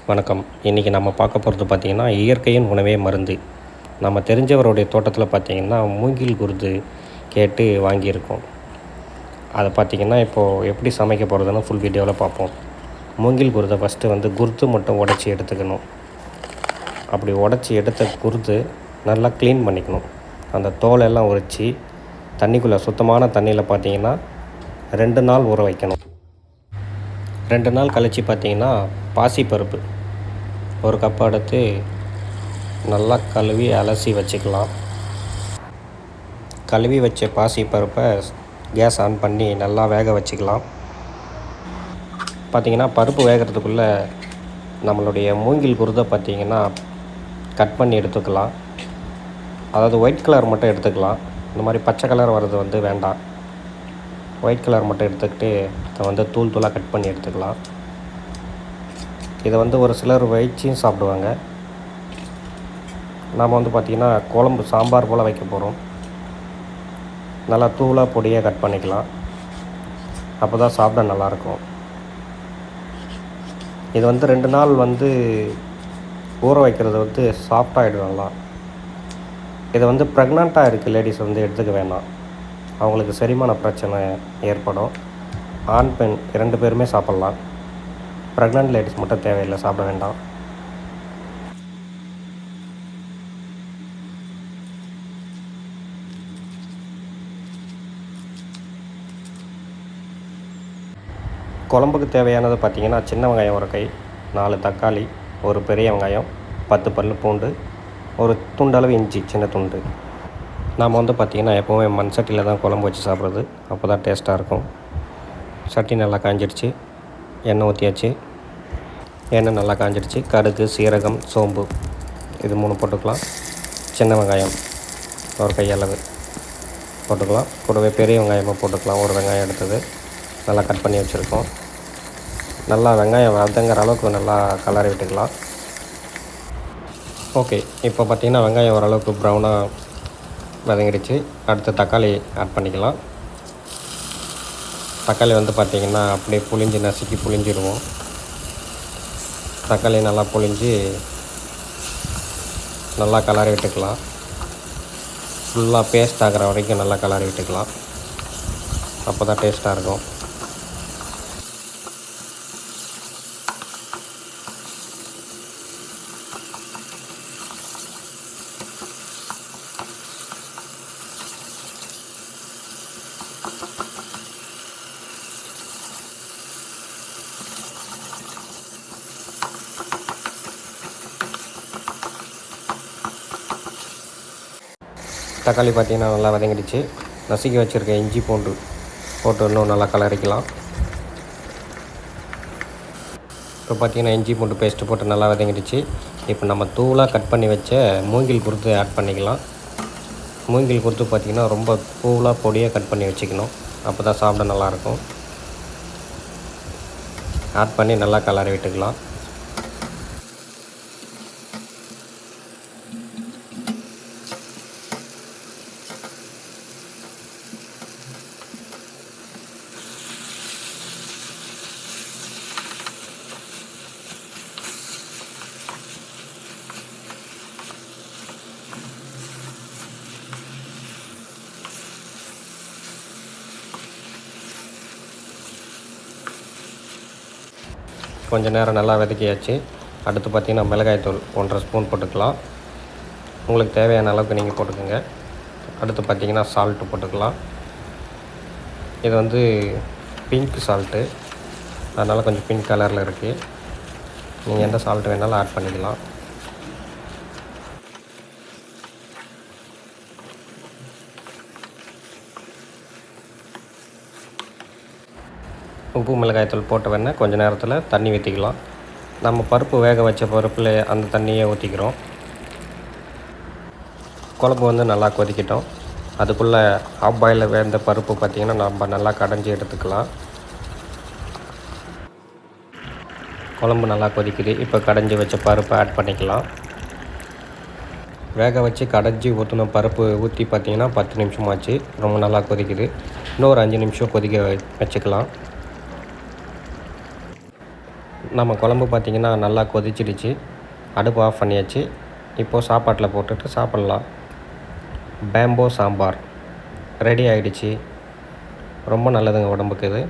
வணக்கம். இன்றைக்கி நம்ம பார்க்க போகிறது பார்த்திங்கன்னா, இயற்கையின் உணவே மருந்து. நம்ம தெரிஞ்சவருடைய தோட்டத்தில் பார்த்திங்கன்னா, மூங்கில் குருது கேட்டு வாங்கியிருக்கோம். அதை பார்த்திங்கன்னா, இப்போது எப்படி சமைக்க போகிறதுன்னு ஃபுல் வீடியோவில் பார்ப்போம். மூங்கில் குருதை ஃபஸ்ட்டு குருத்து மட்டும் உடச்சி எடுத்துக்கணும். அப்படி உடச்சி எடுத்த குருது நல்லா க்ளீன் பண்ணிக்கணும். அந்த தோலெல்லாம் உரித்து தண்ணிக்குள்ளே சுத்தமான தண்ணியில் பார்த்திங்கன்னா 2 நாள் ஊற வைக்கணும். 2 நாள் கழித்து பார்த்திங்கன்னா, பாசிப்பருப்பு 1 கப் எடுத்து நல்லா கழுவி அலசி வச்சுக்கலாம். கழுவி வச்ச பாசிப்பருப்பை கேஸ் ஆன் பண்ணி நல்லா வேக வச்சுக்கலாம். பார்த்திங்கன்னா, பருப்பு வேகிறதுக்குள்ளே நம்மளுடைய மூங்கில் குருதை பார்த்திங்கன்னா கட் பண்ணி எடுத்துக்கலாம். அதாவது ஒயிட் கலர் மட்டும் எடுத்துக்கலாம். இந்த மாதிரி பச்சை கலர் வர்றது வேண்டாம். ஒயிட் கலர் மட்டும் எடுத்துக்கிட்டு அதை தூள் தூளாக கட் பண்ணி எடுத்துக்கலாம். இதை ஒரு சிலர் வச்சியும் சாப்பிடுவாங்க. நாம் பார்த்திங்கன்னா குழம்பு சாம்பார் போல் வைக்க போகிறோம். நல்லா தூளாக பொடியாக கட் பண்ணிக்கலாம். அப்போ தான் சாப்பிட நல்லாயிருக்கும். இது 2 நாள் ஊற வைக்கிறது சாஃப்டாகிடுவாங்களா. இதை ப்ரெக்னெண்ட்டாக இருக்குது லேடிஸ் எடுத்துக்க வேணாம். அவங்களுக்கு செரிமான பிரச்சனை ஏற்படும். ஆண் பெண் 2 பேருமே சாப்பிட்லாம். ப்ரெக்னென்ட் லேடிஸ் மட்டும் தேவையில்லை, சாப்பிட வேண்டாம். குழம்புக்கு தேவையானது பார்த்திங்கன்னா, சின்ன வெங்காயம் 1 கை, 4 தக்காளி, 1 பெரிய வெங்காயம், 10 பல் பூண்டு, 1 துண்டளவு இஞ்சி, சின்ன துண்டு. நாம் பார்த்திங்கன்னா எப்போவுமே மண் சட்டியில் தான் குழம்பு வச்சு சாப்பிட்றது. அப்போ தான் டேஸ்ட்டாக இருக்கும். சட்டி நல்லா காஞ்சிடுச்சு. எண்ணெய் ஊற்றியாச்சு. எண்ணெய் நல்லா காஞ்சிடுச்சு. கடுகு, சீரகம், சோம்பு இது 3 போட்டுக்கலாம். சின்ன வெங்காயம் 1 கையளவு போட்டுக்கலாம். கூடவே பெரிய வெங்காயமாக போட்டுக்கலாம். 1 வெங்காயம் எடுத்தது நல்லா கட் பண்ணி வச்சுருக்கோம். நல்லா வெங்காயம் வதங்குற அளவுக்கு நல்லா கலரி விட்டுக்கலாம். ஓகே, இப்போ பார்த்திங்கன்னா வெங்காயம் ஓரளவுக்கு ப்ரௌனாக வதங்கிடுச்சு. அடுத்து தக்காளி ஆட் பண்ணிக்கலாம். தக்காளி பார்த்திங்கன்னா அப்படியே புளிஞ்சு நசுக்கி புளிஞ்சிடுவோம். தக்காளி நல்லா புளிஞ்சு நல்லா கலரி விட்டுக்கலாம். ஃபுல்லாக பேஸ்ட் ஆகிற வரைக்கும் நல்லா கலரி விட்டுக்கலாம். அப்போ தான் டேஸ்ட்டாக இருக்கும். தக்காளி பார்த்திங்கன்னா நல்லா வதங்கிடுச்சு. நசுக்கி வச்சுருக்க இஞ்சி பூண்டு போட்டு இன்னும் நல்லா கலரிக்கலாம். இப்போ பார்த்திங்கன்னா இஞ்சி பூண்டு பேஸ்ட்டு போட்டு நல்லா வதங்கிடுச்சு. இப்போ நம்ம தூளாக கட் பண்ணி வச்ச மூங்கில் குருத்து ஆட் பண்ணிக்கலாம். மூங்கில் குருத்து பார்த்திங்கன்னா ரொம்ப தூளாக பொடியாக கட் பண்ணி வச்சுக்கணும். அப்போ தான் சாப்பிட நல்லாயிருக்கும். ஆட் பண்ணி நல்லா கலரி விட்டுக்கலாம். கொஞ்சம் நேரம் நல்லா வதக்கியாச்சு. அடுத்து பார்த்திங்கன்னா மிளகாய்த்தூள் 1.5 ஸ்பூன் போட்டுக்கலாம். உங்களுக்கு தேவையான அளவுக்கு நீங்கள் போட்டுக்கோங்க. அடுத்து பார்த்திங்கன்னா சால்ட்டு போட்டுக்கலாம். இது பிங்க் சால்ட்டு, அதனால் கொஞ்சம் பிங்க் கலரில் இருக்குது. நீங்கள் எந்த சால்ட்டு வேணாலும் ஆட் பண்ணிக்கலாம். உப்பு மிளகாய்த்தூள் போட்ட வேணா கொஞ்சம் நேரத்தில் தண்ணி ஊற்றிக்கலாம். நம்ம பருப்பு வேக வச்ச பருப்பில் அந்த தண்ணியை ஊற்றிக்கிறோம். குழம்பு நல்லா கொதிக்கட்டும். அதுக்குள்ளே ஆஃப் பாயில் வேந்த பருப்பு பார்த்திங்கன்னா நம்ம நல்லா கடைஞ்சி எடுத்துக்கலாம். குழம்பு நல்லா கொதிக்குது. இப்போ கடைஞ்சி வச்ச பருப்பை ஆட் பண்ணிக்கலாம். வேக வச்சு கடைஞ்சி ஊற்றின பருப்பு ஊற்றி பார்த்திங்கன்னா 10 நிமிஷமாச்சு. ரொம்ப நல்லா கொதிக்குது. இன்னும் ஒரு 5 நிமிஷம் கொதிக்க வச்சுக்கலாம். நம்ம குழம்பு பார்த்திங்கன்னா நல்லா கொதிச்சிடுச்சு. அடுப்பு ஆஃப் பண்ணியாச்சு. இப்போது சாப்பாட்டில் போட்டுட்டு சாப்பிட்லாம். பேம்போ சாம்பார் ரெடி ஆகிடுச்சு. ரொம்ப நல்லதுங்க உடம்புக்கு இது.